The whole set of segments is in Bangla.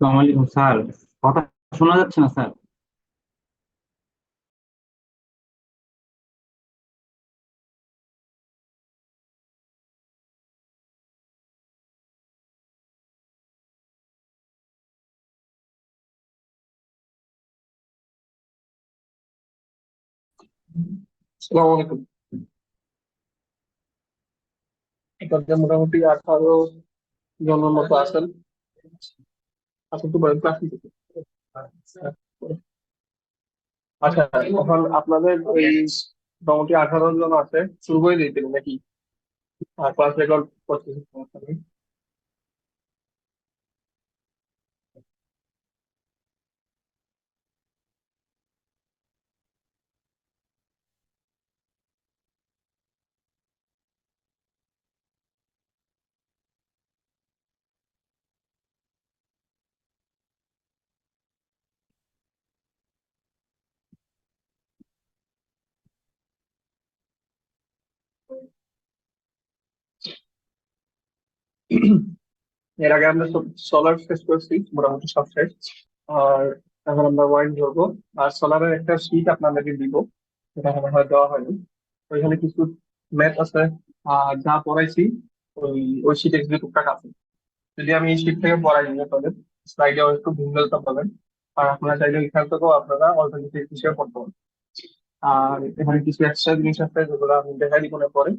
আসসালামু আলাইকুম স্যার। কথা শোনা যাচ্ছে না স্যার। আসসালামু আলাইকুম। এটাতে মোটামুটি 18 জনের মতো আছেন। আছেন তো বলেন ক্লাস নিতে। আচ্ছা, এখন আপনাদের ওই মোটামুটি 18 জন আছে, শুরু করে দিতেন নাকি? ক্লাস রেকর্ড করতেছেন, সমস্যা নেই। এর আগে আমরা সোলার শেষ করছি, মোটামুটি সব শেষ। আর এখন আমরা ওয়াইন ধরবো। আর সোলারের একটা শীট আপনাদেরকে দিব, সেটা আমার হয়তো দেওয়া হয়নি। ওইখানে কিছু ম্যাথ আছে, আর যা পড়াইছি ওই ওই শীটে কিছু টুকটাক আছে। যদি আমি এই শীট থেকে পড়াই নিয়ে তাদের স্লাইডেও একটু ভিন্নতা পাবেন। আর আপনারা চাইলে এখান থেকেও আপনারা অল্টারনেটিভ হিসেবে পড়তে পারেন। আর এখানে কিছু এক্সট্রা জিনিস আছে যেগুলো আমি দেখাই দিব না পরে।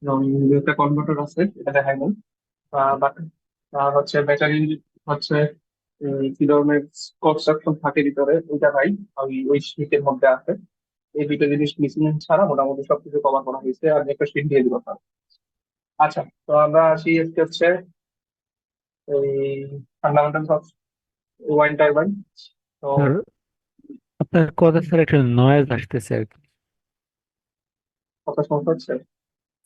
যেমন একটা কনভার্টার আছে, এটা দেখাই নাই। বাট আর হচ্ছে ব্যাটারি হচ্ছে কি ধরনের কনস্ট্রাকশন থাকে ভিতরে ওইটা ভাই ওই ওই শীটের মধ্যে আছে। এই দুটো জিনিস মিসিং ছাড়া মোটামুটি সবকিছু কভার করা হয়েছে, আর একটা শীট দিয়ে দিব আপনার। আচ্ছা, তো আমরা আসি আজকে হচ্ছে এই ফান্ডামেন্টালস অফ ওয়াইন টারবাইন। তো আর আপনার কথা স্যার একটা নয়েজ আসতেছে আর কি। কত সমস্যা হচ্ছে?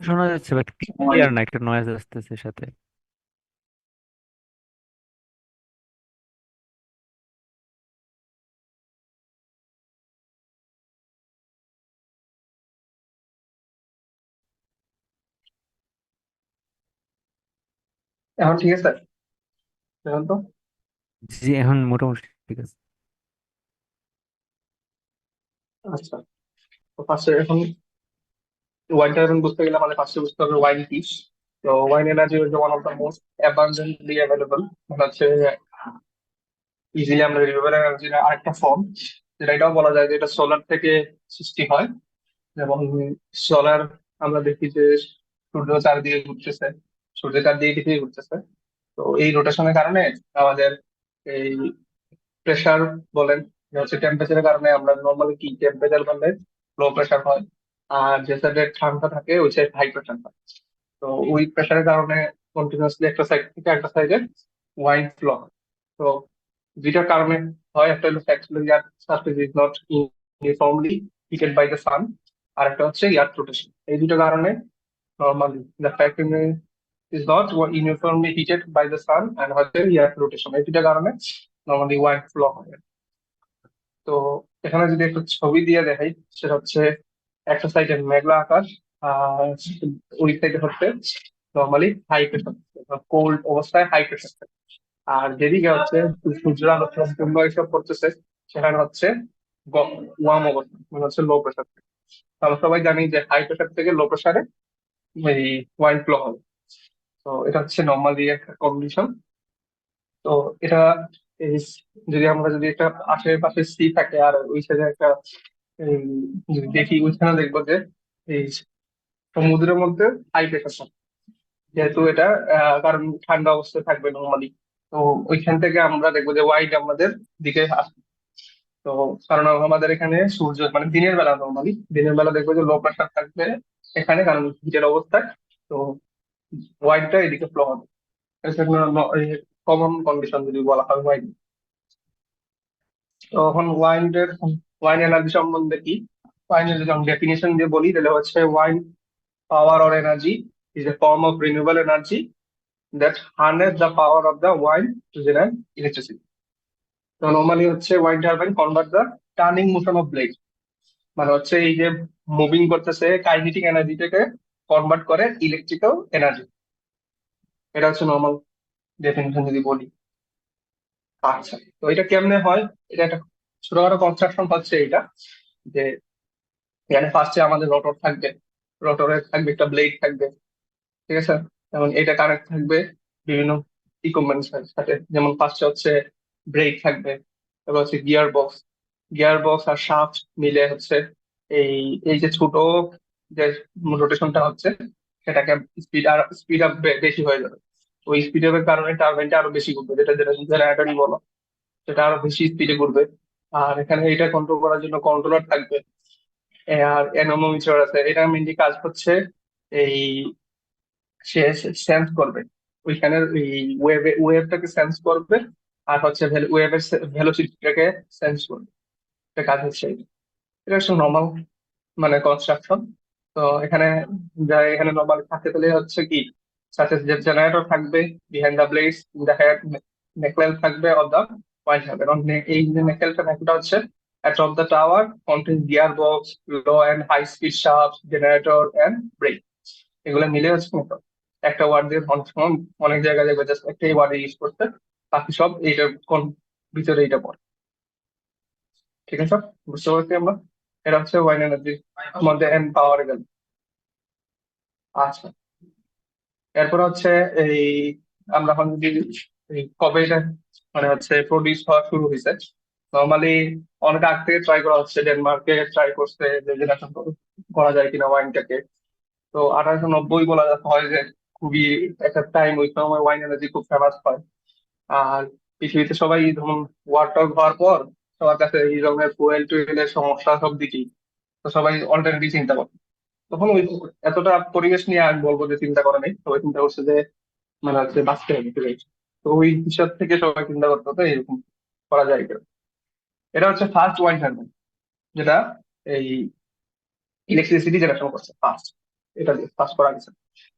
শোনা যাচ্ছে বাট ক্লিয়ার না, একটা নয়েজ আসতেছে সাথে। এখন ঠিক আছে? এখন তো জি, এখন মোটামুটি ঠিক আছে। আচ্ছা, তো ফার্স্টে এখন ওয়াইন টারবাইন বুঝতে গেলে আমাদের ফার্স্টে বুঝতে হবে ওয়াইন কি। তো ওয়াইন এনার্জি হচ্ছে one of the most abundantly available, মানে হচ্ছে ইজিলি আমরা রিনিউয়েবল এনার্জির আরেকটা ফর্ম, যেটা এটাও বলা যায় যে এটা সোলার থেকে সৃষ্টি হয়। যেমন সোলার আমরা দেখি যে সূর্য চারদিকে ঘুরতেছে, সূর্য চারদিকে পৃথিবী ঘুরতেছে। তো এই রোটেশনের কারণে আমাদের এই প্রেসার বলেন, যে হচ্ছে টেম্পারেচারের কারণে আমরা নর্মালি কি টেম্পারেচার বাড়লে লো প্রেসার হয়, আর যে সাইডে ঠান্ডা থাকে ওই সাইড হাই প্রেসার হয়। তো ওই প্রেসারের কারণে কন্টিনিউয়াসলি একটা সাইড থেকে একটা সাইডে ওয়াইন ফ্লো হয়। তো দুইটার কারণে হয়, একটা হলো actually earth surface is not uniformly heated by the sun, আর একটা হচ্ছে ইয়ার রোটেশন। এই দুটো কারণে normally the fact is not uniformly heated by the sun and হচ্ছে ইয়ার রোটেশন, এই দুটো কারণে নর্মালি ওয়াইন ফ্লো হয়। তো এখানে যদি একটা ছবি দিয়ে দেখাই, সেটা হচ্ছে একটা সাইডে মেঘলা আকাশ, আর ওই সাইডে হচ্ছে নর্মালি হাই প্রেশার, কোল্ড অবস্থায় হাই প্রেশার। আর যেদিকে হচ্ছে সূর্যের আলো সম্পূর্ণ এসব করতেছে, সেখানে হচ্ছে ওয়ার্ম অবস্থা, মানে হচ্ছে লো প্রেশার। আমরা সবাই জানি যে হাই প্রেশার থেকে লো প্রেসারে এই ওয়াইন ফ্লো হবে। তো এটা হচ্ছে নর্মালি একটা কন্ডিশন। তো এটা এই যদি একটা আশেপাশে সি থাকে আর ওই সাইডে একটা এই যদি দেখি, ওইখানে দেখবো যে এই সমুদ্রের মধ্যে হাই প্রেশার থাকে, যেহেতু এটা কারণ ঠান্ডা অবস্থায় থাকবে নর্মালি। তো ওইখান থেকে আমরা দেখবো যে ওয়াইড আমাদের দিকে আসবে। তো কারণ আমাদের এখানে সূর্য মানে দিনের বেলা, নর্মালি দিনের বেলা দেখবো যে লো প্রেশার থাকবে এখানে, কারণ হিটের অবস্থায়। তো ওয়াইডটা এদিকে ফ্লো হবে। কমন কন্ডিশন যদি বলা হয় ওয়াইড। তো এখন ওয়াইন এনার্জি সম্বন্ধে কি, ওয়াইনের যদি আমি ডেফিনেশন দিয়ে বলি তাহলে হচ্ছে wine power or energy is a form of renewable energy that harness the power of the wine to generate electricity. তো নর্মালি হচ্ছে wine turbine convert the turning motion of blade, মানে হচ্ছে এই যে মুভিং করতেছে কাইনেটিক এনার্জিটাকে কনভার্ট করে ইলেকট্রিক্যাল এনার্জি। এটা হচ্ছে নর্মাল ডেফিনেশন যদি বলি। আচ্ছা, তো এটা কেমনে হয়? এটা একটা ছোটখাটো কনস্ট্রাকশন হচ্ছে এটা, যে এখানে ফার্স্টে আমাদের রোটর থাকবে, রোটরে থাকবে একটা ব্লেড থাকবে, ঠিক আছে? যেমন এটা কানেক্ট থাকবে বিভিন্ন ইকুইপমেন্টস এর সাথে, যেমন ফার্স্টে হচ্ছে ব্রেক থাকবে, তারপর হচ্ছে গিয়ার বক্স আর শাফট মিলে হচ্ছে এই এই যে ছোট যে রোটেশনটা হচ্ছে, সেটাকে স্পিড আপ বেশি হয়ে যাবে। ওই স্পিড আপের কারণে টারবাইনটা আরো বেশি ঘুরবে, যেটা যেটা জেনারেটরই বলো, সেটা আরো বেশি স্পিডে ঘুরবে। আর এখানে এটা কন্ট্রোল করার জন্য কন্ট্রোলার থাকবে, আর অ্যানোমোমিটার আছে। এটা মেনলি কাজ হচ্ছে এই সে সেন্স করবে ওইখানের এই ওয়েভটাকে সেন্স করবে, আর হচ্ছে ওয়েভের ভেলোসিটিটাকে সেন্স করবে। এটা কাজ হচ্ছে এটা। এটা হচ্ছে নর্মাল মানে কনস্ট্রাকশন। তো এখানে যা এখানে নর্মাল থাকে তাহলে হচ্ছে কি, সাথে যে জেনারেটর থাকবে, বিহাইন্ড দ্য ব্লেডস দেখা নেকলেল থাকবে অফ দ্য পয়েন্ট থাকবে। এবং এই যে নেকলেলটা হচ্ছে at of the tower contains gearbox, low and high speed shafts, generator and brake। এগুলো মিলে হচ্ছে মোটর। একটা ওয়ার্ড দিয়ে অনেক সময় অনেক জায়গায় দেখবে জাস্ট একটাই ওয়ার্ড ইউজ করতে, বাকি সব এইটার কোন ভিতরে এইটা পড়ে। ঠিক আছে, বুঝতে পারছি আমরা? এটা হচ্ছে ওয়াইন এনার্জির মধ্যে এন্ড পাওয়ার গেল। আচ্ছা, এরপর হচ্ছে এই আমরা এখন যদি কবে এটা মানে হচ্ছে প্রডিউস হওয়া শুরু হয়েছে, নর্মালি অনেক আগ থেকে ট্রাই করা হচ্ছে, ডেনমার্কে ট্রাই করছে যে জেনারেশন করা যায় কিনা ওয়াইনটাকে। তো 1890 বলা হয় যে খুবই একটা টাইম, ওই সময় ওয়াইন এনার্জি খুব ফেমাস হয়। আর পৃথিবীতে সবাই ধরুন ওয়ার টক হওয়ার পর সবার কাছে এই ধরনের ফুয়েল টুয়েলের সমস্যা সব দিকেই, তো সবাই অল্টারনেটিভ চিন্তা করে। তখন ওই এতটা পরিবেশ নিয়ে আমি বলবো যে চিন্তা করে নেই, সবাই চিন্তা করছে যে মানে হচ্ছে বাঁচতে হবে ফিরে। তো ওই হিসাব থেকে সবাই চিন্তা করতে হতো এরকম করা যায় কিনা। এটা হচ্ছে ফার্স্ট ওয়াইন টারবাইন, যেটা এই ইলেকট্রিসিটি জেনারেশন করছে ফার্স্ট, এটা দিয়ে ফার্স্ট করা গেছে।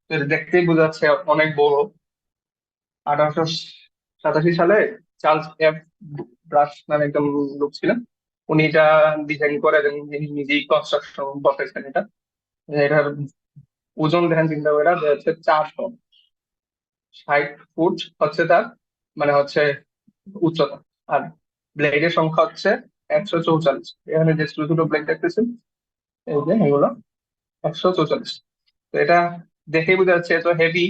তো এটা দেখতেই বোঝা যাচ্ছে অনেক বড়। 1887 সালে চার্লস এফ ব্রাশ নামে একজন লোক ছিলেন, উনি এটা ডিজাইন করে এবং তিনি নিজেই কনস্ট্রাকশন বসাইছেন এটা। এটার ওজন দেখেন চিন্তা করে, যে হচ্ছে 4 টন, 60 ফুট হচ্ছে তার মানে হচ্ছে উচ্চতা। আর ব্লেডের সংখ্যা হচ্ছে 144। এখানে যে ছোট ছোট ব্লেড দেখতেছেন, এই যে এগুলো 144। তো এটা দেখেই বোঝা যাচ্ছে এত হেভি,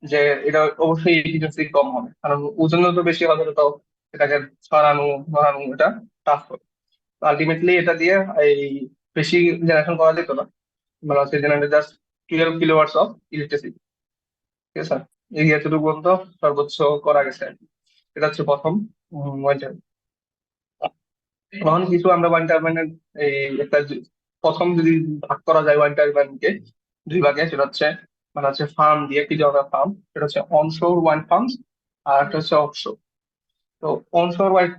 যে এটা অবশ্যই এফিসিয়েন্সি কম হবে, কারণ ওজন যত বেশি হবে তত এটাকে ছড়ানো ধরানো এটা টাফ হবে। আলটিমেটলি এটা দিয়ে এই বেশি জেনারেশন করা যেত না, মানে হচ্ছে জেনারেট জাস্ট 12 কিলোওয়াটস অফ ইলেকট্রিসিটি। ঠিক আছে, এই এতটুকু পর্যন্ত সর্বোচ্চ করা গেছে আর কি। এটা হচ্ছে প্রথম ওয়াইন টারবাইন। এখন কিছু আমরা ওয়াইন টারবাইনের এই একটা প্রথম যদি ভাগ করা যায় ওয়াইন টারবাইনকে দুই ভাগে, সেটা হচ্ছে মানে হচ্ছে ফার্ম দিয়ে কি ধরনের ফার্ম, সেটা হচ্ছে অনশোর ওয়াইন ফার্ম, আর একটা হচ্ছে অফশোর। তো অনশোর ওয়াইন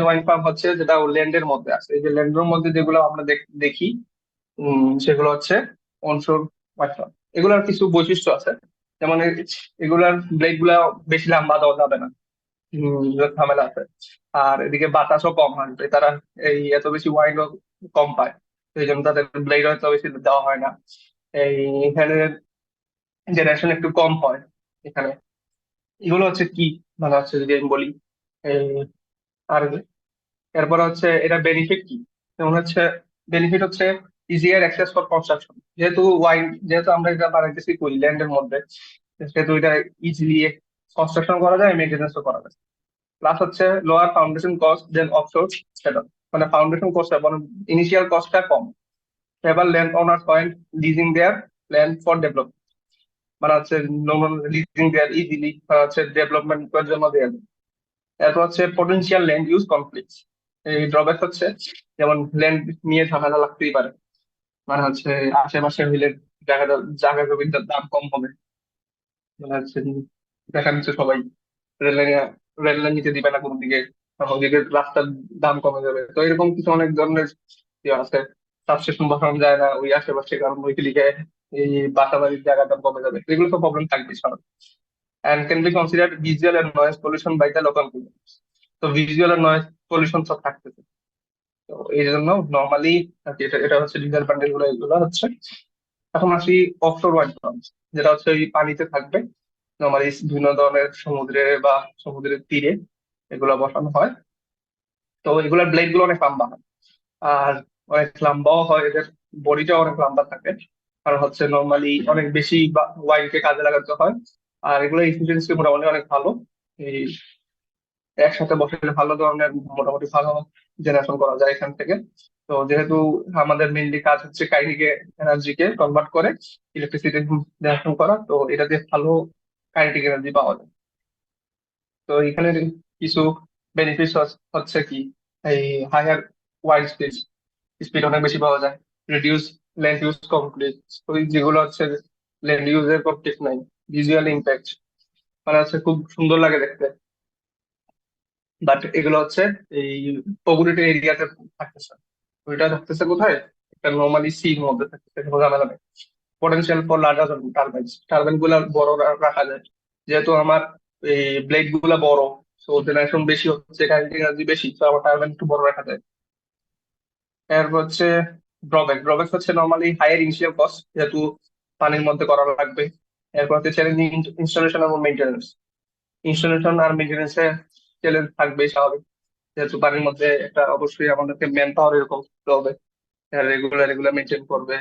ওয়াইন ফার্ম হচ্ছে যেটা ল্যান্ডের মধ্যে আছে। এই যে ল্যান্ডের মধ্যে যেগুলো আমরা দেখি, সেগুলো হচ্ছে অনশোর ওয়াইন ফার্ম। এগুলোর কিছু বৈশিষ্ট্য আছে, যেমন এগুলার ব্লেড গুলা বেশি লম্বা দেওয়া যাবে না, ঝামেলা আছে। আর এদিকে বাতাসও কম আসবে, তারা এই এত বেশি ওয়াইনও কম পায়, তো এই জন্য তাদের ব্লেড এত বেশি দেওয়া হয় না। এই এখানে জেনারেশন একটু কম হয় এখানে। এগুলো হচ্ছে কি মানে হচ্ছে যদি আমি বলি এই, আর এরপর হচ্ছে এটা বেনিফিট কি, যেমন হচ্ছে বেনিফিট হচ্ছে ইজিয়ার অ্যাক্সেস ফর কনস্ট্রাকশন। যেহেতু আমরা এটা বানাইতেছি ল্যান্ডের মধ্যে, সেহেতু এটা ইজিলি কনস্ট্রাকশন করা যায়, মেনটেন্যান্সও করা যায়। প্লাস হচ্ছে লোয়ার ফাউন্ডেশন কস্ট দেন অফশোর সেটআপ, মানে ফাউন্ডেশন কস্টটা মানে ইনিশিয়াল কস্টটা কম। এবার land owner point leasing there land for develop, মানে হচ্ছে লিজিং দেয়ার ইজিলি, মানে হচ্ছে ডেভেলপমেন্ট করার জন্য দেওয়া যায়। এরপর হচ্ছে পটেনশিয়াল ল্যান্ড ইউজ কনফ্লিক্ট। এই ড্রব্যাক হচ্ছে যেমন ল্যান্ড নিয়ে ঝামেলা লাগতেই পারে, মানে হচ্ছে আশেপাশে হইলে জায়গা জায়গা জমির দাম কম হবে, মানে হচ্ছে দেখা যাচ্ছে সবাই রেল লাইনে রেল লাইন নিতে দিবে না কোনো দিকে, কারণ ওদিকে রাস্তার দাম কমে যাবে। তো এরকম কিছু অনেক ধরনের ইয়ে আছে। সাবস্টেশন বসানো যায় না ওই আশেপাশে, কারণ ওই দিকে এই বাসা বাড়ির জায়গার দাম কমে যাবে। এগুলো তো প্রবলেম থাকবে সারা। and can be considered visual and noise pollution by the local communities। তো ভিজুয়াল আর নয়েজ পলিউশন সব থাকতেছে। তো এই জন্য নর্মালি এটা এটা হচ্ছে ডিসঅ্যাডভান্টেজ গুলো, এগুলো হচ্ছে। এখন আসি অফশোর ওয়াইন্ড ফার্ম, যেটা হচ্ছে ওই পানিতে থাকবে, নর্মালি বিভিন্ন ধরনের সমুদ্রে বা সমুদ্রের তীরে এগুলো বসানো হয়। তো এগুলোর ব্লেড গুলো অনেক লম্বা হয়, আর অনেক লম্বাও হয়, এদের বডিটা অনেক লম্বা থাকে, কারণ হচ্ছে নর্মালি অনেক বেশি ওয়াইনকে কাজে লাগাতে হয়। আর এগুলো এফিসিয়েন্সি মোটামুটি অনেক ভালো। এই একসাথে বসালে ভালো ধরনের মোটামুটি ভালো জেনারেশন করা যায় এখান থেকে। তো যেহেতু আমাদের মেইনলি কাজ হচ্ছে কাইনেটিক এনার্জিকে কনভার্ট করে ইলেকট্রিসিটি জেনারেশন করা, তো এটা দিয়ে ভালো কাইনেটিক এনার্জি পাওয়া যায়। তো এখানে কিছু বেনিফিটস হচ্ছে কি, এই হায়ার ওয়াইড স্পিড, স্পিড অনেক বেশি পাওয়া যায়। রিডিউস ল্যান্ড ইউজ কমপ্লিট, ওই যেগুলো হচ্ছে ল্যান্ড ইউজের কমপ্লিট নাই। ভিজুয়াল ইম্প্যাক্ট, মানে হচ্ছে খুব সুন্দর লাগে দেখতে, বাট এগুলো হচ্ছে এই পপুলেটেড এরিয়াতে থাকতেছে। ওইটা থাকতেছে কোথায়, একটা নর্মালি সির মধ্যে থাকতেছে, কোনো ঝামেলা নেই। Potential for larger turbine, turbine গুলা বড় রাখা যায়, যেহেতু আমার এই ব্লেড গুলা বড়, তো জেনারেশন বেশি হচ্ছে, কাইনেটিক এনার্জি বেশি, তো আমার টারবাইন একটু বড় রাখা যায়। এরপর হচ্ছে ড্রব্যাক, ড্রব্যাক হচ্ছে নর্মালি হায়ার ইনিশিয়াল কস্ট, যেহেতু পানির মধ্যে করা লাগবে। এরপর হচ্ছে চ্যালেঞ্জিং ইনস্টলেশন এবং মেনটেন্যান্স, ইনস্টলেশন আর মেনটেন্যান্সে চ্যালেঞ্জ থাকবে স্বাভাবিক, যেহেতু পানির মধ্যে একটা অবশ্যই আমাদেরকে ম্যান পাওয়ার এরকম করতে হবে, রেগুলার রেগুলার মেনটেন করবে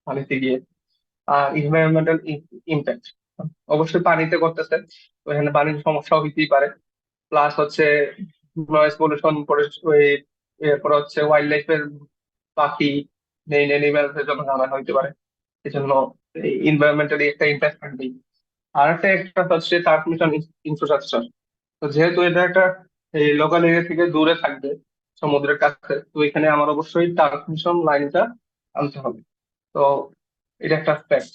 পানিতে গিয়ে। আর এনভায়রনমেন্টাল ইম্প্যাক্ট, অবশ্যই পানিতে করতেছে, তো এখানে পানির সমস্যা হইতেই পারে। প্লাস হচ্ছে নয়েজ পলিউশন, এরপর হচ্ছে ওয়াইল্ড লাইফের পাখি, মেইন অ্যানিমেলস এর জন্য ঝামেলা হইতে পারে, এই জন্য এনভায়রনমেন্টালি একটা ইম্প্যাক্ট থাকবেই। আর একটা হচ্ছে ট্রান্সমিশন ইনফ্রাস্ট্রাকচার, তো যেহেতু এটা একটা এই লোকাল এরিয়া থেকে দূরে থাকবে সমুদ্রের কাছে, তো এখানে আমার অবশ্যই ট্রান্সমিশন লাইনটা আনতে হবে। তো এটা একটা ফ্যাক্ট।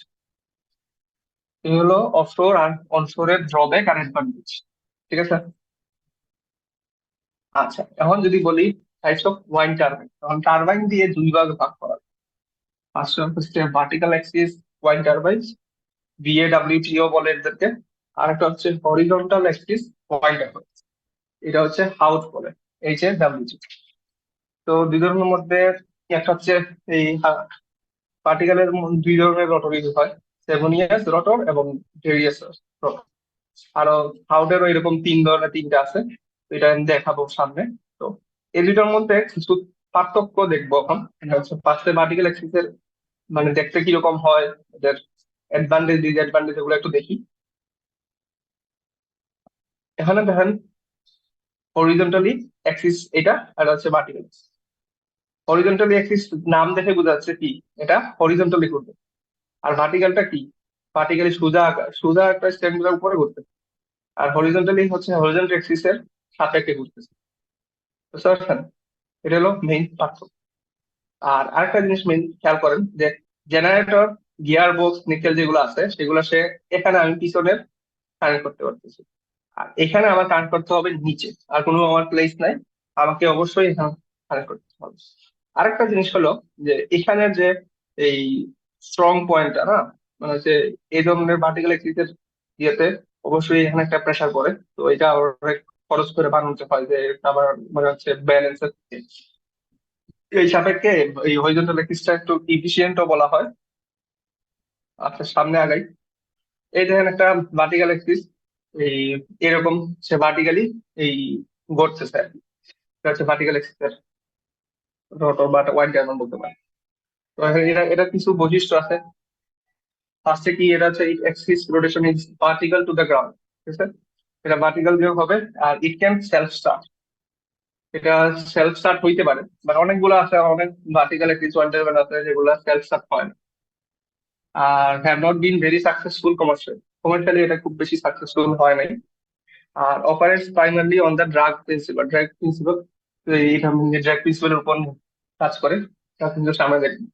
এই হলো অফশোর আর অনশোরের ড্রব্যাক আর অ্যাডভান্টেজ। ঠিক আছে। আচ্ছা, এখন যদি বলি টাইপস অফ ওয়াইন টারবাইন, তখন টারবাইন দিয়ে দুই ভাগে ভাগ করা যায়। ফার্স্ট হচ্ছে vertical Axis wine turbine, VAWTO বলে এদেরকে। আর একটা হচ্ছে হরিজন্টাল অ্যাক্সিস ওয়াইন টারবাইন, এটা হচ্ছে হাউস বলে, HAWT। তো দুই ধরনের মধ্যে একটা হচ্ছে এই পার্টিকেলের দুই ধরনের রটর ইউজ হয়, সেভোনিয়াস রটর এবং ডেরিয়াস রটর। আরো হাউডেরও এরকম তিনটা আছে, তো এটা আমি দেখাবো সামনে। তো এই দুইটার মধ্যে কিছু পার্থক্য দেখবো এখন। এটা হচ্ছে ফার্স্টে ভার্টিক্যাল অ্যাক্সিসের মানে দেখতে কিরকম হয়, এদের অ্যাডভান্টেজ ডিসঅ্যাডভান্টেজ এগুলো একটু দেখি। এখানে দেখেন হরিজন্টালি অ্যাক্সিস এটা, আর হচ্ছে ভার্টিক্যাল। হরিজন্টালি অ্যাক্সিস নাম দেখে বোঝা যাচ্ছে কি এটা হরিজন্টালি ঘুরবে, আর ভার্টিক্যালটা কি, ভার্টিক্যালি সোজা একটা স্ট্যান্ডের উপরে ঘুরতে, আর হরিজন্টালি হচ্ছে হরিজন্টাল অ্যাক্সিস এর সাপেক্ষে ঘুরতেছে। বুঝতে পারছেন? এটা হলো মেইন পার্থক্য। আর আরেকটা জিনিস মেইন খেয়াল করেন যে জেনারেটর, গিয়ার বক্স, নিকেল যেগুলো আছে সেগুলো সে এখানে আমি পিছনের কানেক্ট করতে পারতেছি, আর এখানে আমার কানেক্ট করতে হবে নিচে, আর কোনো আমার প্লেস নাই, আমাকে অবশ্যই এখানে কানেক্ট করতে হবে। আরেকটা জিনিস হলো যে এখানে যে এই স্ট্রং পয়েন্টটা না, মানে হচ্ছে এই ধরনের ভার্টিক্যাল এক্সিসের ইয়েতে অবশ্যই এখানে একটা প্রেসার পড়ে, তো এটা অনেক খরচ করে বানাতে হয়, যে আবার মানে হচ্ছে ব্যালেন্স, এই সাপেক্ষে এই হরিজন্টাল এক্সিসটা একটু ইফিসিয়েন্টও বলা হয়। আচ্ছা, সামনে আগাই। এই দেখেন একটা ভার্টিক্যাল এক্সিস, এই এরকম সে ভার্টিক্যালি এই ঘটতেছে আর কি। এটা হচ্ছে ভার্টিক্যাল এক্সিসের রোটর বা ওয়াইড ডায়মন্ড বলতে পারে। তো এটা কিছু বৈশিষ্ট্য আছে। ফার্স্টে কি, এটা হচ্ছে axis rotation is vertical to the ground, ঠিক আছে। এটা ভার্টিক্যাল যেরকম হবে, আর ইট ক্যান সেলফ স্টার্ট, এটা সেলফ স্টার্ট হইতে পারে, বাট অনেকগুলো আছে, অনেক ভার্টিক্যাল এক্সিস ওয়াইড ডায়মন্ড আছে যেগুলো সেলফ স্টার্ট হয় না। আর have not been very successful commercially এটা খুব বেশি সাকসেসফুল হয় নাই। আর operates primarily on the drag principle, এটা ড্রাগ প্রিন্সিপালের উপর কাজ করে, তা কিন্তু সামনে দেখবেন।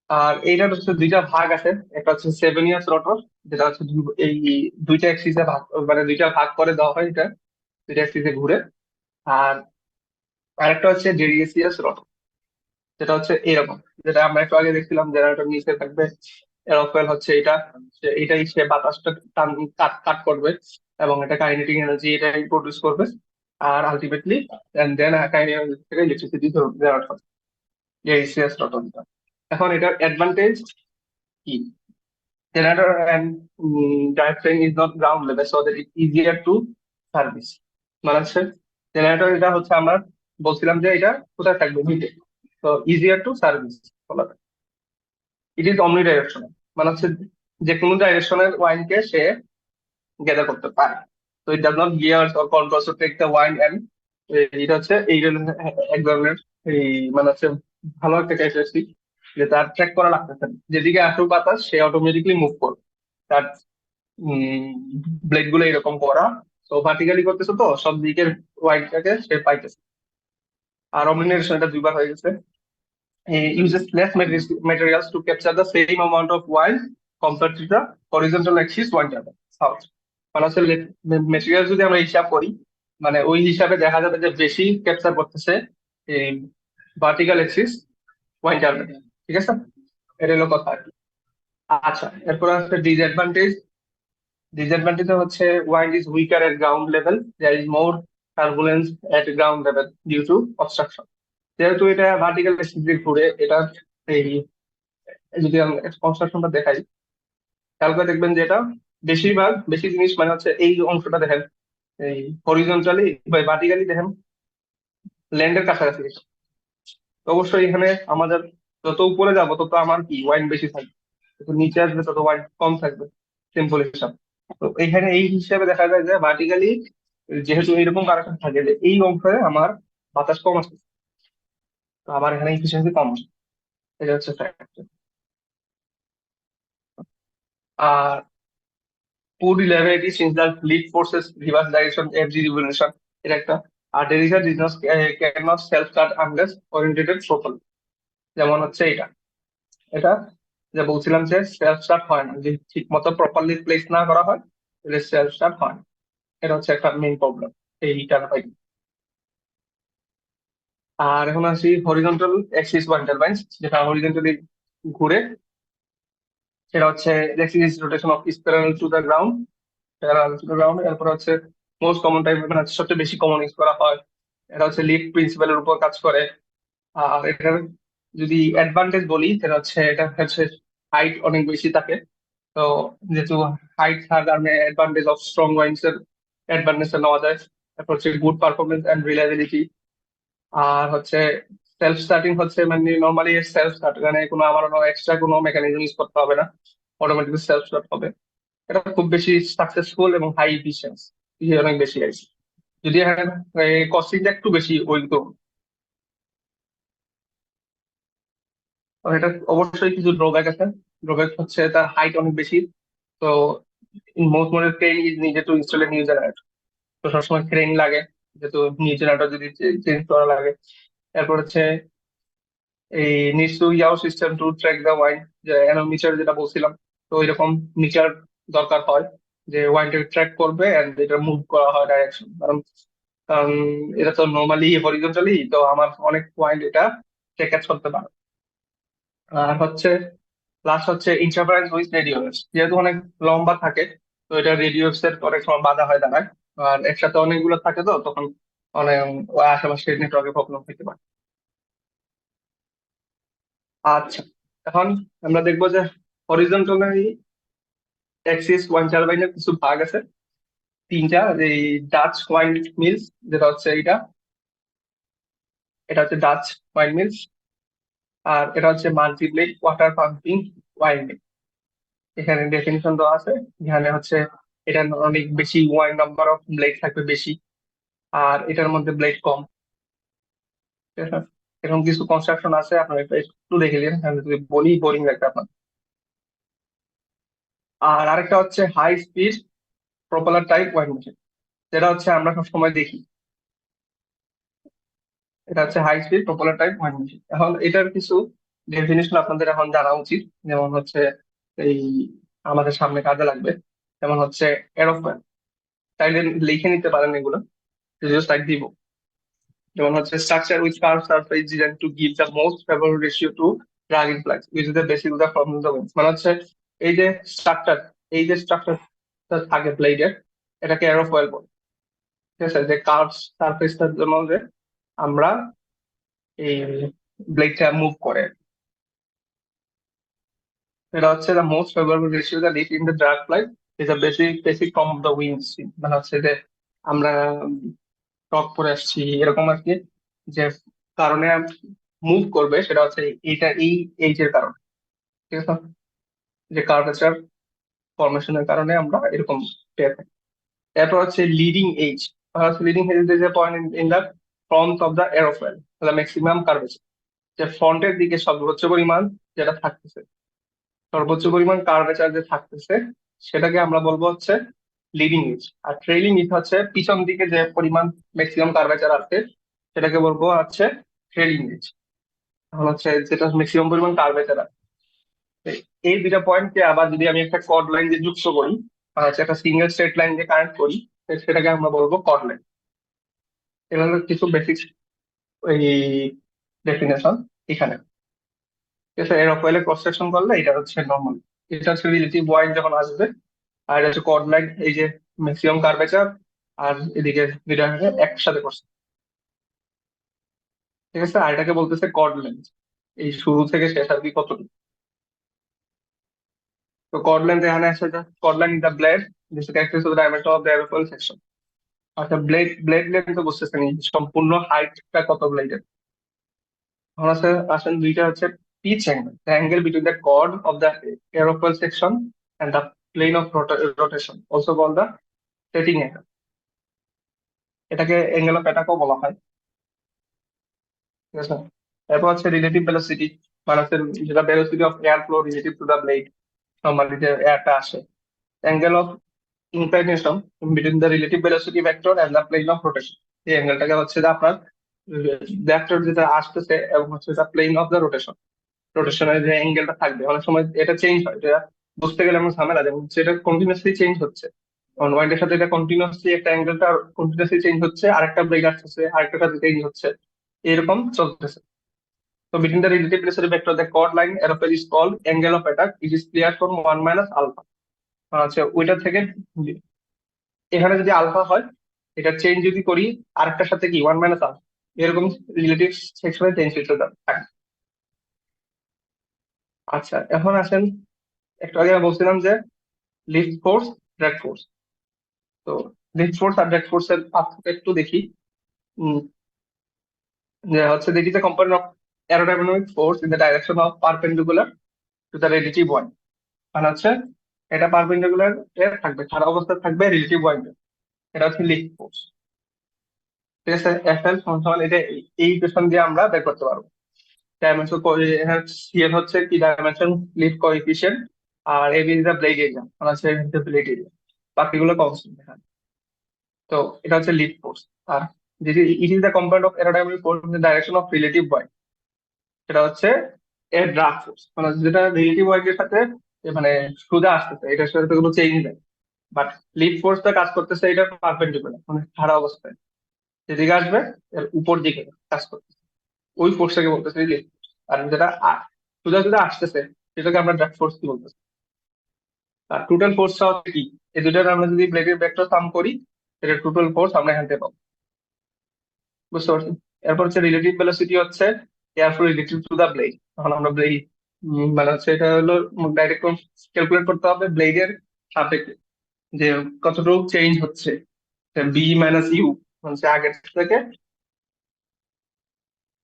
আর এইটার হচ্ছে দুইটা ভাগ আছে, একটা হচ্ছে 7 ইয়ার্স রটর, যেটা হচ্ছে এই দুইটা অ্যাক্সিসে ভাগ, মানে দুইটা ভাগ করে দেওয়া হয়, এটা দুইটা অ্যাক্সিসে ঘুরে। আর আরেকটা হচ্ছে ডেরিয়েসিয়াস রটর, যেটা হচ্ছে এরকম, যেটা আমরা একটু আগে দেখছিলাম, জেনারেটর নিচে থাকবে, এরোফেল হচ্ছে এটা, এটাই সে বাতাসটা কাট কাট করবে, এবং এটা কাইনেটিক এনার্জি এটাই প্রডিউস করবে। আর আলটিমেটলি দেন কাইনেটিক এনার্জি থেকে ইলেকট্রিসিটি জেনারেট হবে, এই সিএস রটরটা। এখন এটার অ্যাডভান্টেজ কি, generator and drivetrain is not ground level so that it's easier to service. মানে হচ্ছে জেনারেটর, এটা হচ্ছে আমরা বলছিলাম যে এটা কোথায় থাকবে, মিডে। তো ইজিয়ার টু সার্ভিস বলা যায়। ইট ইজ অমনি ডাইরেকশনাল, মানে হচ্ছে যে কোনো ডাইরেকশনের ওয়াইনকে সে গ্যাদার করতে পারে। তো it does not gears or controls to take the wind end, এটা হচ্ছে এই এক ধরনের এই মানে হচ্ছে ভালো একটা ক্যারেক্টারিস্টিক, যে তার ট্র্যাক করা লাগতেছে না। যেদিকে আসুক বাতাস সে অটোমেটিকলি মুভ করবে। তার ব্লেড গুলো এরকম করা, তো ভার্টিক্যালি করতেছে, তো সব দিকের ওয়াইনটাকে সে পাইতেছে। আর অমলিনেশন এটা দুইবার হয়ে গেছে। Uses less materials to capture the same amount of wine compared to the horizontal axis one turbine south. মানে হচ্ছে মেটেরিয়াল যদি আমরা হিসাব করি, মানে ওই হিসাবে দেখা যাবে যে বেশি ক্যাপচার করতেছে এই ভার্টিক্যাল এক্সিস ওয়াইন টারবাইন। ঠিক আছে, এটা হলো কথা আর কি। আচ্ছা, এরপর আছে ডিসঅ্যাডভান্টেজ। ডিসঅ্যাডভান্টেজ হচ্ছে wind is weaker at ground level, there is more turbulence at ground level due to obstruction. যেহেতু এটা ভার্টিক্যাল এক্সিস দিয়ে ঘুরে, এটা এই যদি আমি কনস্ট্রাকশনটা দেখাই, খেয়াল করে দেখবেন যে এটা বেশি জিনিস মানে হচ্ছে এই যে অংশটা দেখেন, এই হরিজন্টালি বা ভার্টিক্যালি দেখেন ল্যান্ডের কাছাকাছি এটা। তো অবশ্যই এখানে আমাদের যত উপরে যাবো তত আমার কি ওয়াইন বেশি থাকবে, যত নিচে আসবে তত ওয়াইন কম থাকবে, সিম্পল হিসাব। তো এখানে এই হিসাবে দেখা যায় যে ভার্টিক্যালি যেহেতু এরকম কারেকশন থাকে যে এই অংশে আমার বাতাস কম আসবে, তো আমার এখানে ইফিসিয়েন্সি কম আসবে। এটা হচ্ছে fact. R poor reliability since the lead forces reverse direction every revolution, এটা একটা। আর derivative business cannot self start unless oriented properly, যেমন হচ্ছে এটা এটা যে বলছিলাম যে সেলফ স্টার্ট হয় না, যদি ঠিক মতো প্রপারলি প্লেস না করা হয় তাহলে সেলফ স্টার্ট হয় না। এটা হচ্ছে একটা মেইন প্রবলেম এই টারবাইন। আর এখন আসি হরিজন্টাল অ্যাক্সিস ওয়াইন টারবাইন, যেটা হরিজন্টালি ঘুরে। সেটা হচ্ছে Axis rotation of spiral to the ground, ground. এরপর হচ্ছে মোস্ট কমন টাইপ, মানে হচ্ছে সবচেয়ে বেশি কমন ইউজ করা হয়। এটা হচ্ছে লিফট প্রিন্সিপালের উপর কাজ করে। আর এটার যদি অ্যাডভান্টেজ বলি, সেটা হচ্ছে এটা হচ্ছে হাইট অনেক বেশি থাকে। তো যেহেতু হাইট থাকার কারণে অ্যাডভান্টেজ অফ স্ট্রং ওয়াইন্স এর অ্যাডভান্টেজটা নেওয়া যায়। তারপর হচ্ছে গুড পারফরমেন্স অ্যান্ড রিলায়েবিলিটি। আর হচ্ছে সেলফ স্টার্টিং হচ্ছে মানে নর্মালি সেলফ স্টার্ট, মানে কোনো আমার এক্সট্রা কোনো মেকানিজম ইউজ করতে হবে না, অটোমেটিক সেলফ স্টার্ট হবে। এটা খুব বেশি সাকসেসফুল এবং হাই ইফিসিয়েন্সি অনেক বেশি আছে। যদি এখানে কস্টিংটা একটু বেশি ওই তো, এটা অবশ্যই কিছু ড্রব্যাক আছে। ড্রব্যাক হচ্ছে তার হাইট অনেক বেশি। তো most model crane is needed to install a new generator. তো সবসময় ক্রেন লাগে, যেহেতু নিউ জেনারেটর যদি চেঞ্জ করা লাগে। এরপর হচ্ছে এই নিডস টু ইয়াও system two track the wine, যে অ্যানোমিটার যেটা বলছিলাম। তো এরকম মিটার দরকার হয় যে ওয়াইনটাকে ট্র্যাক করবে এন্ড এটা মুভ করা হয় ডাইরেকশন। কারণ কারণ এটা তো নর্মালি হরিজন্টালি, তো আমার অনেক পয়েন্ট এটা ট্র্যাক করতে পারে। আর হচ্ছে লাস্ট হচ্ছে ইন্টারফারেন্স উইথ রেডিও ওয়েভস, যেহেতু অনেক লম্বা থাকে, তো এটা রেডিও ওয়েভস এর অনেক সময় বাধা হয় দাঁড়ায়। আর একসাথে অনেকগুলো থাকে, তো তখন অনেক ওই আশেপাশে নেটওয়ার্কের প্রবলেম হতে পারে। আচ্ছা, এখন আমরা দেখবো যে হরিজন্টালি অ্যাক্সিস ওয়াইন টারবাইনের কিছু ভাগ আছে তিনটা। এই ডাচ ওয়াইন মিলস, যেটা হচ্ছে এটা হচ্ছে ডাচ ওয়াইন মিলস। আর এটা হচ্ছে মাল্টিপ্লেট ওয়াটার পাম্পিং ওয়াইন মিল। এখানে ডেফিনিশন দেওয়া আছে, এখানে হচ্ছে এটা অনেক বেশি ওয়াইন নাম্বার অফ ব্লেড থাকবে বেশি, আর এটার মধ্যে ব্লেড কম। ঠিক আছে? এরকম কিছু কনস্ট্রাকশন আছে, আপনার একটু দেখে নিন, আমি যদি বলি বোরিং লাগবে আপনার। আর আরেকটা হচ্ছে high speed propeller type wind machine, যেটা হচ্ছে আমরা সবসময় দেখি। এটা হচ্ছে high speed propeller type wind machine. এখন এটার কিছু ডেফিনিশন আপনাদের এখন জানা উচিত। যেমন হচ্ছে এই আমাদের সামনে কাজে লাগবে, যেমন হচ্ছে এরোফ্যান। চাইলে লিখে নিতে পারেন এগুলো, যদিও স্লাইড দিব। যেমন হচ্ছে structure with curve surface design to give the most favourable ratio to drag influx which is the basic of the formula of winds. মানে হচ্ছে এই যে স্ট্রাকচার এই যে স্ট্রাকচারটা থাকে ব্লেডের, এটাকে এরোফয়েল বলে। ঠিক আছে, যে কার্ভ সারফেসটার জন্য যে আমরা এই ব্লেডটা মুভ করে, এটা হচ্ছে the most favourable ratio that it in the drug flight is a basic basic form of the wind. মানে হচ্ছে যে আমরা টপ করে আসছি এরকম আর কি, যে কারণে মুভ করবে সেটা হচ্ছে এইটা এই এইচ এর কারণে। ঠিক আছে, যে কার্ভেচার ফরমেশনের কারণে আমরা এরকম পেয়ে থাকি। এরপর হচ্ছে leading edge. Leading edge is a point in the front of the aerofoil, the maximum curvature, যে ফ্রন্টের দিকে সর্বোচ্চ পরিমাণ যেটা থাকতেছে, সর্বোচ্চ পরিমাণ কার্ভেচার যে থাকতেছে সেটাকে আমরা বলবো হচ্ছে লিডিং এজ। আর ট্রেইলিং এজ হচ্ছে পিছন দিকে যে পরিমাণ ম্যাক্সিমাম কার্ভেচার আছে সেটাকে বলবো হচ্ছে ট্রেইলিং এজ। এখন হচ্ছে যেটা ম্যাক্সিমাম পরিমাণ কার্ভেচার আছে, তো এই দুইটা পয়েন্টকে আবার যদি আমি একটা কর্ড লাইন দিয়ে যুক্ত করি, আর হচ্ছে একটা সিঙ্গেল স্ট্রেট লাইন দিয়ে কানেক্ট করি, তো সেটাকে আমরা বলবো কর্ড লাইন। এটা হলো কিছু বেসিক ওই ডেফিনেশন এখানে। ঠিক আছে, এরোফয়েলে ক্রস সেকশন করলে এটা হচ্ছে নর্মাল, এটা হচ্ছে রিলেটিভ ওয়াইড যখন আসবে। আর এটা হচ্ছে কর্ড লাইন, এই যে ম্যাক্সিমাম কার্ভেচার আর এদিকে দুইটা একসাথে করছে। ঠিক আছে, আর এটাকে বলতেছে কর্ড লেন্থ, এই শুরু থেকে শেষ আর কি কতটুকু। তো কর্ড লেন্থ এখানে আছে, chord line in the blade, this characteristic of the diameter of the aerofoil section. আচ্ছা, ব্লেড ব্লেড লেন্থ তো বুঝতেছেন, এই সম্পূর্ণ হাইটটা কত ব্লেডের। এখন আছে আসেন দুইটা হচ্ছে pitch angle, the angle between the chord of the aerofoil section and the plane of rotation, also call the setting angle. এটাকে অ্যাঙ্গেল অফ অ্যাটাকও বলা হয়। ঠিক আছে, এরপর হচ্ছে রিলেটিভ ভেলোসিটি, মানে হচ্ছে যেটা velocity of air flow relative to the blade, normally যে এয়ারটা আসে। Angle of inclination between the relative velocity vector and the plane of rotation, এই অ্যাঙ্গেলটাকে হচ্ছে যে আপনার ভেক্টর যেটা আসতেছে এবং হচ্ছে the plane of the rotation, রোটেশনের যে অ্যাঙ্গেলটা থাকবে অনেক সময় এটা চেঞ্জ হয়, এটা বুঝতে গেলে আমরা ঝামেলা, যেমন হচ্ছে এটা কন্টিনিউসলি চেঞ্জ হচ্ছে, ওয়াইন্ডের সাথে এটা কন্টিনিউসলি একটা অ্যাঙ্গেলটা কন্টিনিউসলি চেঞ্জ হচ্ছে, আরেকটা ব্রেক আসতেছে আরেকটা সাথে চেঞ্জ হচ্ছে, এরকম চলতেছে। So between the relative velocity vector, the chord line aerofoil is called angle of attack. It is clear from 1 minus alpha. আচ্ছা, ওইটা থেকে এখানে যদি আলফা হয়, এটা চেঞ্জ যদি করি আরেকটার সাথে কি 1 মাইনাস আলফা, এরকম রিলেটিভ সেকশনে চেঞ্জ হতে থাকে। আচ্ছা, এখন আসেন, একটু আগে আমি বলছিলাম যে লিফট ফোর্স, ড্র্যাগ ফোর্স। তো লিফট ফোর্স আর ড্র্যাগ ফোর্স এর পার্থক্য একটু দেখি। উম, যে হচ্ছে দেখি যে component of aerodynamic force in the direction of perpendicular to the relative one, মানে হচ্ছে এটা পারপেন্ডিকুলার এর থাকবে, খারাপ অবস্থায় থাকবে রিলেটিভ ওয়াইড, এটা হচ্ছে লিফট ফোর্স। ঠিক আছে, এফএল সমান এটা, এই ইকুয়েশন দিয়ে আমরা বের করতে পারবো। ডাইমেনশন সিএল হচ্ছে কি ডাইমেনশন লিফট কোএফিসিয়েন্ট, আর AB is the blade area, মানে হচ্ছে ব্লেড এরিয়া, বাকিগুলো কনস্ট্যান্ট এখানে। তো এটা হচ্ছে লিফট ফোর্স। আর যেটি it is the component of aerodynamic force in the direction of relative wind, সেটা হচ্ছে এর ড্রাগ ফোর্স, মানে যেটা রিলেটিভ ওয়াইড এর সাথে মানে সোজা আসতেছে, এটার সাথে কোনো চেঞ্জ নেই। বাট লিড ফোর্সটা কাজ করতেছে এটা পারপেন্ডিকুলার, মানে খাড়া অবস্থায় যেদিকে আসবে এর উপর দিকে কাজ করতেছে, ওই ফোর্সটাকে বলতেছে লিড ফোর্স। আর যেটা সোজা সোজা আসতেছে সেটাকে আমরা ড্রাগ ফোর্স কি বলতেছি। আর টোটাল ফোর্সটা হচ্ছে কি, এই দুটার আমরা যদি ব্লেডের ভেক্টর সাম করি, এটা টোটাল ফোর্স আমরা এখান থেকে পাবো। বুঝতে পারছি। এরপর হচ্ছে রিলেটিভ ভেলোসিটি হচ্ছে air flow relative to the blade. তখন আমরা ব্লেড মানে হচ্ছে এটা হলো ডাইরেক্ট ক্যালকুলেট করতে হবে ব্লেডের সাপেক্ষে, যে কতটুকু চেঞ্জ হচ্ছে বি মাইনাস ইউ, মানে আগের থেকে।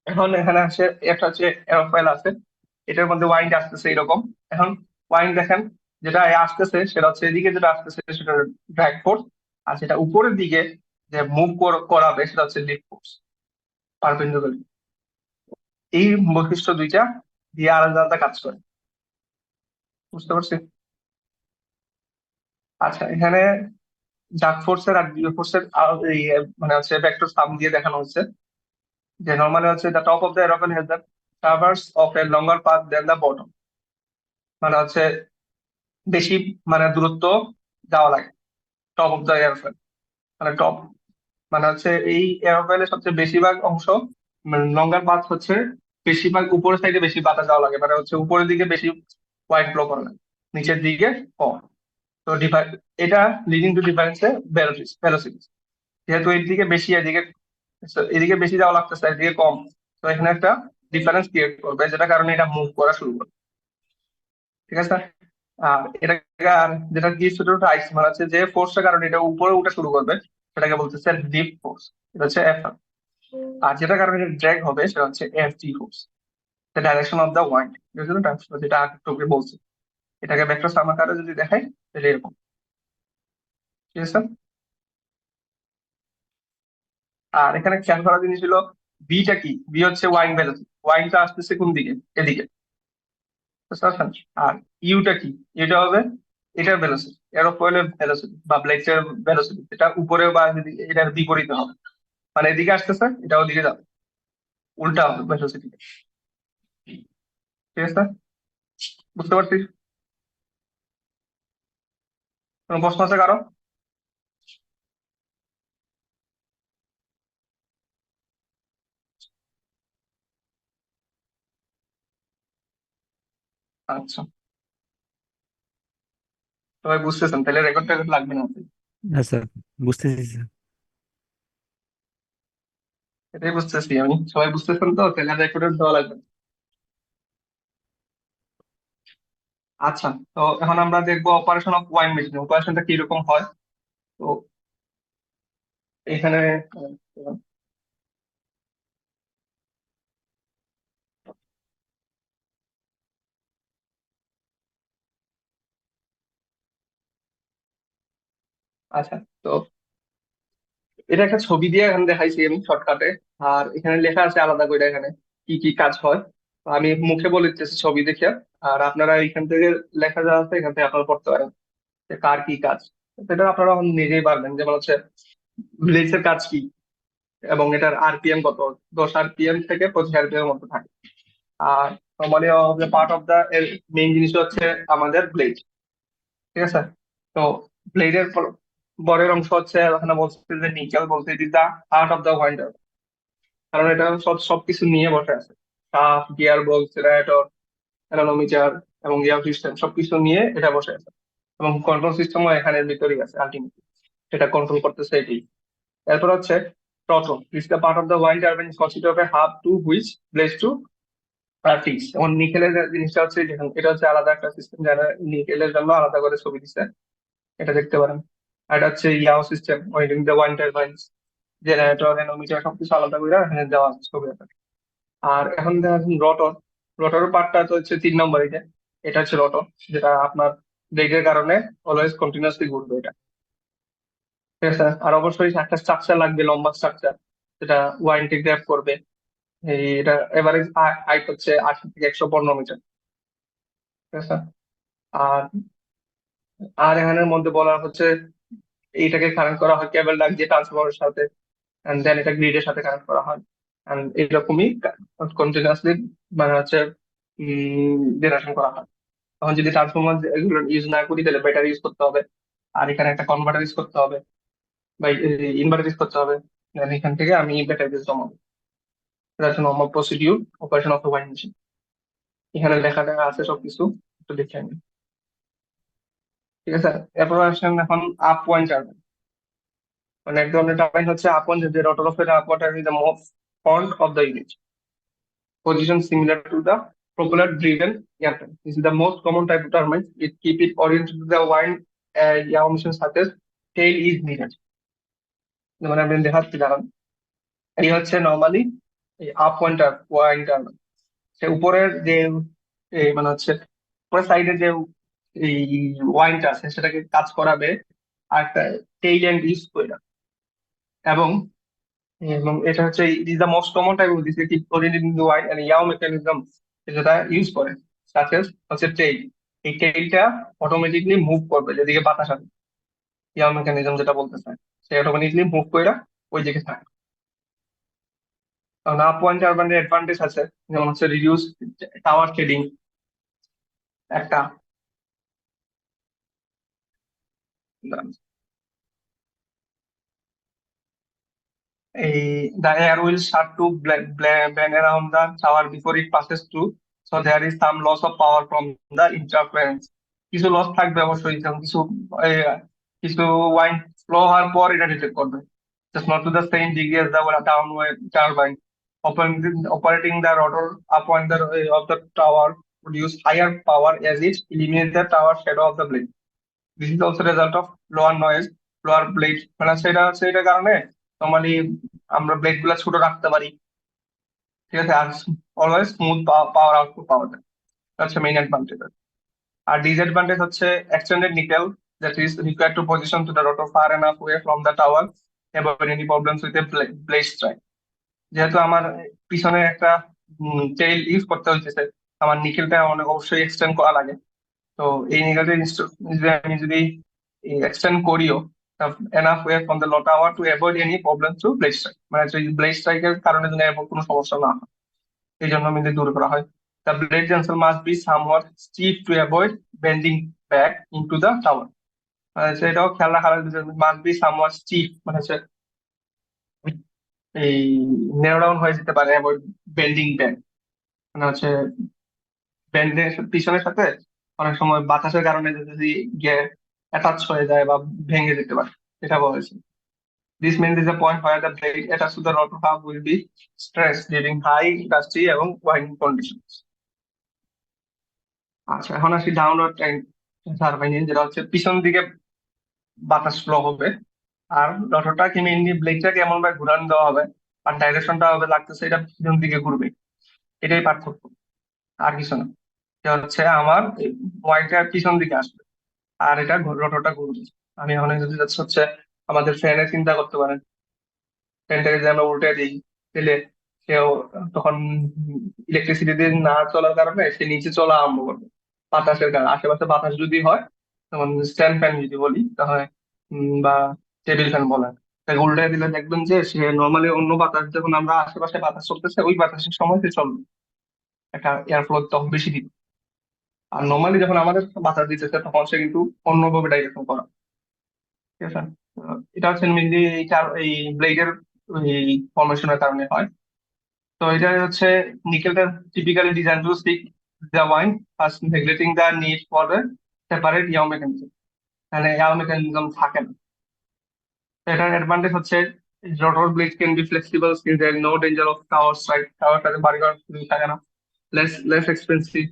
এখন এখানে আসে একটা হচ্ছে এরোফয়েল আছে, এটার মধ্যে ওয়াইন্ড আসতেছে এরকম। এখন ওয়াইন্ড দেখেন, যেটা আসতেছে সেটা হচ্ছে এদিকে যেটা আসতেছে সেটা ড্র্যাগ ফোর্স, আর সেটা উপরের দিকে যে মুভ করাবে সেটা হচ্ছে লিফট ফোর্স পারপেন্ডিকুলার। এই বৈশিষ্ট্য দুইটা দিয়ে আলাদা আলাদা কাজ করে। বুঝতে পারছি। আচ্ছা, এখানে জাক ফোর্সের আর ডিও ফোর্সের মানে হচ্ছে ভেক্টর সাম দিয়ে দেখানো হচ্ছে, যে নর্মালি হচ্ছে the top of the aeroplane has the traverse of a longer path then the bottom, মানে হচ্ছে বেশি মানে দূরত্ব যাওয়া লাগে টপ অফ দ্য এরোপ্লেন, মানে টপ মানে হচ্ছে এই এরোপ্লেনের সবচেয়ে বেশিরভাগ অংশ, মানে লঙ্গার পাথ হচ্ছে বেশিরভাগ উপরের সাইডে বেশি বাতাস যাওয়া লাগে, মানে হচ্ছে উপরের দিকে বেশি ওয়াইড ফ্লো করে না, নিচের দিকে কম। তো এটা লিডিং টু ডিফারেন্স ভেলোসিটি, যেহেতু এর দিকে বেশি এদিকে, এদিকে বেশি যাওয়া লাগতেছে এদিকে কম, তো এখানে একটা ডিফারেন্স ক্রিয়েট করবে, যেটা কারণে এটা মুভ করা শুরু করবে। ঠিক আছে, আর এটা আর যেটা কি ছোট আইস মানে হচ্ছে যে ফোর্সের কারণে এটা উপরে উঠা শুরু করবে, সেটাকে বলতেছে লিফট ফোর্স, এটা হচ্ছে এফ। আর যেটা কারণে ড্র্যাগ হবে সেটা হচ্ছে F G force, the direction of the wind. যেটা আগে বলছি, এটাকে ভেক্টর সাম আকারে যদি দেখাই তাহলে এরকম, ঠিক আছে। আর এখানে খেয়াল করার জিনিস হলো বিটা কি, বি হচ্ছে ওয়াইন ভেলোসিটি, ওয়াইনটা আসতেছে কোন দিকে, এদিকে, বুঝতে পারছেন? আর ইউটা কি, এটা হবে এটার ভেলোসিটি, এরোফয়েলের ভেলোসিটি বা ব্লেডের ভেলোসিটি, এটা উপরে বা এদিকে, এটার বিপরীতে হবে, মানে এদিকে আসতেছে এটা ওদিকে যাবে, উল্টা হবে ভেলোসিটি, ঠিক আছে, বুঝতে পারছিস? কোনো প্রশ্ন আছে কারো? আচ্ছা, সবাই বুঝতেছেন, তাহলে রেকর্ড টেকর্ড লাগবে না। আচ্ছা, বুঝতেছি স্যার। এটাই বুঝতেছি আমি, সবাই বুঝতেছেন তো, তাহলে রেকর্ডের দেওয়া লাগবে না। আচ্ছা, তো এখন আমরা দেখবো অপারেশন অফ ওয়াইন মেশিন, অপারেশনটা কিরকম হয়। তো এখানে আচ্ছা, তো এটা একটা ছবি দিয়ে এখানে দেখাইছি আমি শর্টকাটে, আর এখানে লেখা আছে আলাদা করে এখানে কি কি কাজ হয়। তো আমি মুখে বলে দিতেছি ছবি দেখে, আর আপনারা এখান থেকে লেখা যা আছে এখান থেকে আপনারা পড়তে পারেন যে কার কি কাজ। সেটা আপনারা এখন নিজেই পারবেন, যেমন হচ্ছে লেন্সের কাজ কি, এবং এটার আরপিএম কত, 10 আরপিএম থেকে 25 আরপিএম এর মধ্যে থাকে। আর normally part of the main জিনিস হচ্ছে আমাদের ব্লেড, ঠিক আছে। তো ব্লেডের বরের অংশ হচ্ছে ওখানে বলছে যে নিকেল, বলতে it is the heart of the winder, কারণ এটা সবকিছু নিয়ে বসে আছে, shaft, gear box, rotor, anemometer এবং গিয়ার সিস্টেম সবকিছু নিয়ে এটা বসে আছে, এবং কন্ট্রোল সিস্টেমও এখানের ভিতরেই আছে আলটিমেটলি, সেটা কন্ট্রোল করতেছে এটি। এরপর হচ্ছে rotor, this the part of the wind turbine consist of a hub to which blades to fix. যেমন নিকেলের জিনিসটা হচ্ছে যেখানে, এটা হচ্ছে আলাদা একটা সিস্টেম, যারা নিকেলের জন্য আলাদা করে ছবি দিচ্ছে, এটা দেখতে পারেন। আর এটা হচ্ছে yaw system, winding the wind turbines, generator, anemometer সবকিছু আলাদা করে এখানে দেওয়া আছে ছবি আকারে। আর এখন দেখেন রটর, রটরের পার্টটা তো হচ্ছে 3 নম্বর, এটা এটা হচ্ছে রটর, যেটা আপনার ব্লেডের কারণে অলওয়েজ কন্টিনিউয়াসলি ঘুরবে এটা, ঠিক আছে। আর অবশ্যই একটা স্ট্রাকচার লাগবে, লম্বা স্ট্রাকচার, যেটা ওয়াইন্ডকে গ্র্যাব করবে। এটা এভারেজ হাইট হচ্ছে 80 থেকে 115 মিটার, ঠিক আছে। আর আর এখানের মধ্যে বলা হচ্ছে এইটাকে কানেক্ট করা হয় কেবল ডাক দিয়ে ট্রান্সফরমারের সাথে, এন্ড দেন এটা গ্রিডের সাথে কানেক্ট করা হয়, এন্ড এরকমই কন্টিনিউয়াসলি মানে হচ্ছে জেনারেশন করা হয়। তখন যদি ট্রান্সফরমার এগুলো ইউজ না করি তাহলে ব্যাটারি ইউজ করতে হবে, আর এখানে একটা কনভার্টার ইউজ করতে হবে বা ইনভার্টার ইউজ করতে হবে, then এখান থেকে আমি ব্যাটারি জমাবো। এটা হচ্ছে normal procedure operation of wine machine. এখানে লেখা টেখা আছে সবকিছু, একটু দেখে আমি, ঠিক আছে। এরপর আসেন এখন আপ ওয়াইন টারবাইন, মানে এক ধরনের টারবাইন হচ্ছে আপ ওয়াইন, যে rotor of up water is the most front of the unit, position similar to the propeller-driven airplane. This is the most common type of turbine. It keep it oriented to the wind, yaw mission such as tail is needed. যেমন আমি দেখাচ্ছি দাঁড়ান, এই হচ্ছে নর্মালি এই আপ ওয়াইন্ডার ওয়াইন্ডার, সে উপরের যে মানে হচ্ছে উপরের সাইডে যে এই ওয়াইন্ড আছে সেটাকে কাজ করাবে আর একটা টেইল এন্ড ইউজ করে। এবং এবং এটা হচ্ছে ইট is the most common type of this, কি ওরিয়েন্টেড ইন ওয়াইড এন্ড ইয়াও মেকানিজম যেটা ইউজ করে, সাচেস হচ্ছে টেইল, এই টেইলটা অটোমেটিকলি মুভ করবে যেদিকে বাতাস আসে, ইয়াও মেকানিজম যেটা বলতে চায়, সে অটোমেটিকলি মুভ করে ওই দিকে থাকে। কারণ আপ ওয়ান টারবাইনের অ্যাডভান্টেজ আছে, যেমন হচ্ছে রিডিউস টাওয়ার শেডিং একটা, the air will start to bend around the tower before it passes through. So there is some loss of power from the interference. কিছু লস থাকবে অবশ্যই, যেমন আহ, কিছু ওয়াইন ফ্লো হওয়ার পর এটা ডিটেক্ট করবে, just not to the same degree as the downward turbine. Operating the rotor upon the of the tower produce higher power as it eliminates the tower shadow of the blade. This is also a result of lower noise lower blade মানে সেটার কারণে নর্মালি আমরা ব্লেড গুলা ছোট রাখতে পারি, ঠিক আছে, are always smooth power output পাওয়া যায়। এটা হচ্ছে মেইন অ্যাডভান্টেজ। আর ডিসঅ্যাডভান্টেজ হচ্ছে extended nickel that is required to position to the rotor far enough away from the tower avoid any problems with a blade strike. যেহেতু আমার পিছনে একটা টেইল ইউজ করতে হচ্ছে, আমার নিকেলটা অনেক অবশ্যই এক্সটেন্ড করা লাগে। তো এই নিকেলটা আমি যদি এক্সটেন্ড করিও enough way from the low tower to avoid any problem to blade strike, মানে ব্লেড স্ট্রাইকের কারণে যেন এমন কোনো সমস্যা না হয়, এই জন্য মিলে দূর করা হয়। The blade junction must be somewhat steep to avoid bending back into the tower. সেটাও খেয়াল রাখা মাস্ট বি সামওয়াট স্টিপ, মানে হচ্ছে এই নেরো ডাউন হয়ে যেতে পারে, অ্যাভয়েড বেন্ডিং ব্যাক, মানে হচ্ছে ব্যান্ডের পিছনের সাথে অনেক সময় বাতাসের কারণে যদি গিয়ে অ্যাটাচ হয়ে যায় বা ভেঙে যেতে পারে, এটা বলেছে। This means is a point where the blade attached to the rotor hub will be stressed during high dusty এবং winding conditions. আচ্ছা, এখন আসি ডাউনওয়ার্ড টারবাইন, যেটা হচ্ছে পিছন দিকে বাতাস ফ্লো হবে, আর রটোরটাকে মেইনলি ব্লেডটাকে এমন ভাবে ঘুরান দেওয়া হবে আর ডাইরেকশনটা হবে লাগতেছে এটা পিছন দিকে ঘুরবে, এটাই পার্থক্য, আর কিছু না। এটা হচ্ছে আমার ওয়াইটা পিছন দিকে আসবে আর এটা রটোরটা ঘুরবে। আমি এখন যদি যাচ্ছে হচ্ছে আমাদের ফ্যানের চিন্তা করতে পারেন, ফ্যানটাকে যদি আমরা উল্টে দিই তাহলে সেও তখন ইলেকট্রিসিটি দিয়ে না চলার কারণে সে নিচে চলা আরম্ভ করবে বাতাসের কারণে। আশেপাশে বাতাস যদি হয়, যেমন স্ট্যান্ড ফ্যান যদি বলি তাহলে বা টেবিল ফ্যান বলেন, তাকে উল্টে দিলে দেখবেন যে সে নর্মালি অন্য বাতাস যখন আমরা আশেপাশে বাতাস চলতেছে ওই বাতাসের সময় সে চলবে, একটা এয়ার ফ্লো তখন বেশি দিবে। আর নর্মালি যখন আমাদের বাতাস দিতেছে তখন সে কিন্তু অন্যভাবে ডাইরেকশন করা, ঠিক আছে। এটা হচ্ছে মেনলি এই ব্লেডের এই ফর্মেশনের কারণে হয়। তো এটা হচ্ছে নিকেলটা typically design to stick the wind first neglecting the need for the separate yaw mechanism, মানে ইয়াও মেকানিজম থাকে না। তো এটার অ্যাডভান্টেজ হচ্ছে rotor blade can be flexible since there no danger of tower strike, টাওয়ারটাকে বাড়ি করার সুযোগ থাকে না, less expensive,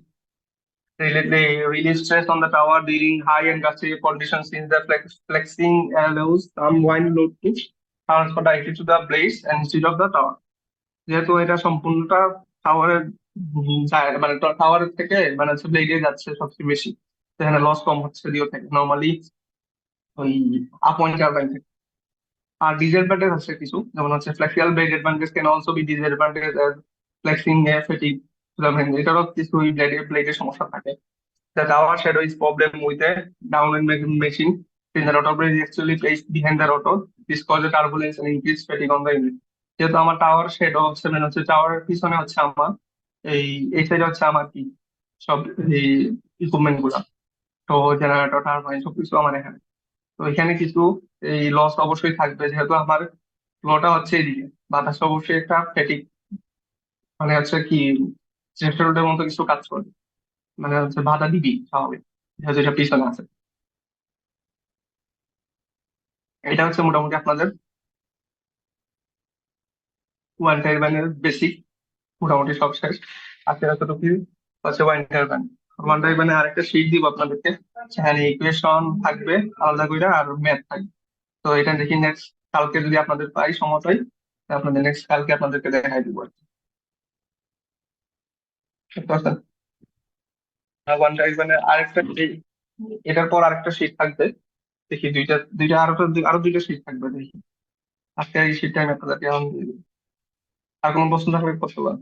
they release stress on the tower during high and gusty conditions since the flexing allows some wind load to transfer directly to the blades instead of the tower. যেহেতু এটা সম্পূর্ণটা টাওয়ারের মানে টাওয়ারের থেকে মানে হচ্ছে ব্লেডে যাচ্ছে সবচেয়ে বেশি, সেখানে লস কম হচ্ছে দিও থেকে নর্মালি ওই আপ ওয়াইন্ড টারবাইন থেকে। আর ডিসঅ্যাডভান্টেজ আছে কিছু, যেমন হচ্ছে flexible blade advantage can also be disadvantage as flexing fatigue, এটারও কিছু ব্লেডের সমস্যা থাকে। The tower shadow is problem with a downwind machine. Since the rotor blade is actually placed behind the rotor, this causes turbulence and increased fatigue on the unit. যেহেতু আমার টাওয়ার শেডো হচ্ছে মানে হচ্ছে টাওয়ারের পিছনে হচ্ছে আমার এই এই সাইডে হচ্ছে আমার কি সব এই ইকুইপমেন্ট গুলা, তো জেনারেটর টারবাইন সবকিছু আমার এখানে। তো এখানে কিছু এই লস অবশ্যই থাকবে, যেহেতু আমার ফ্লোটা হচ্ছে এইদিকে, বাতাস অবশ্যই একটা ফেটিক মানে হচ্ছে কি চেস্টারুটের মতো কিছু কাজ করবে, মানে হচ্ছে বাধা দিবি স্বাভাবিক, যেহেতু এটা পিছনে আছে। এটা হচ্ছে মোটামুটি আপনাদের ওয়ান টারবাইনের বেসিক, মোটামুটি সব শেষ। আজকে এতটুকু হচ্ছে ওয়ান টারবাইন। ওয়ান টারবাইনে আরেকটা শিট দিব আপনাদেরকে, সেখানে ইকুয়েশন থাকবে আলাদা করে আর ম্যাথ থাকবে। তো এটা দেখি নেক্সট কালকে যদি আপনাদের পাই সময় পাই, আপনাদের নেক্সট কালকে আপনাদেরকে দেখাই দিব আর কি। বুঝতে পারছেন? ওয়ান টারবাইনের আরেকটা এটার পর আরেকটা শিট থাকবে, দেখি দুইটা দুইটা আরো দুইটা শিট থাকবে দেখি। আজকে এই শিটটা আমি আপনাদেরকে এখন দিয়ে দিই। আর কোনো প্রশ্ন থাকলে করতে পারেন।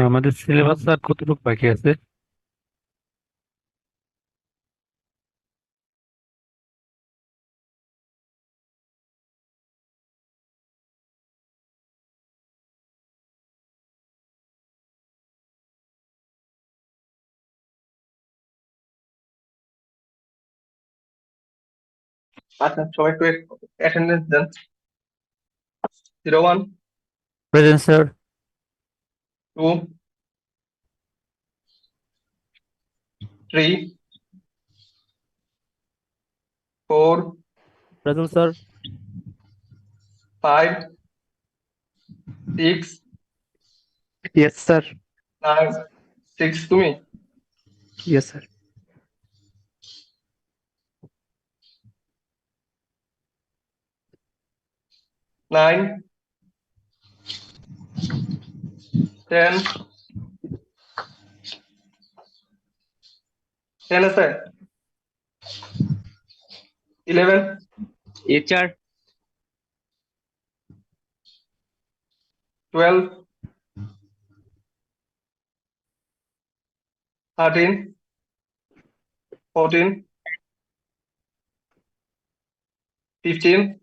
আমাদের সিলেবাস আর কতটুকু বাকি আছে? আচ্ছা, সবাই একটু অ্যাটেন্ডেন্স দেন। 01, present sir. 2, 3, 4, present sir. 5, 6, yes sir. 9, 6 তুমি Yes, sir. 9, 10, 10 আছে 11, HR, 12, 13, 14, 15,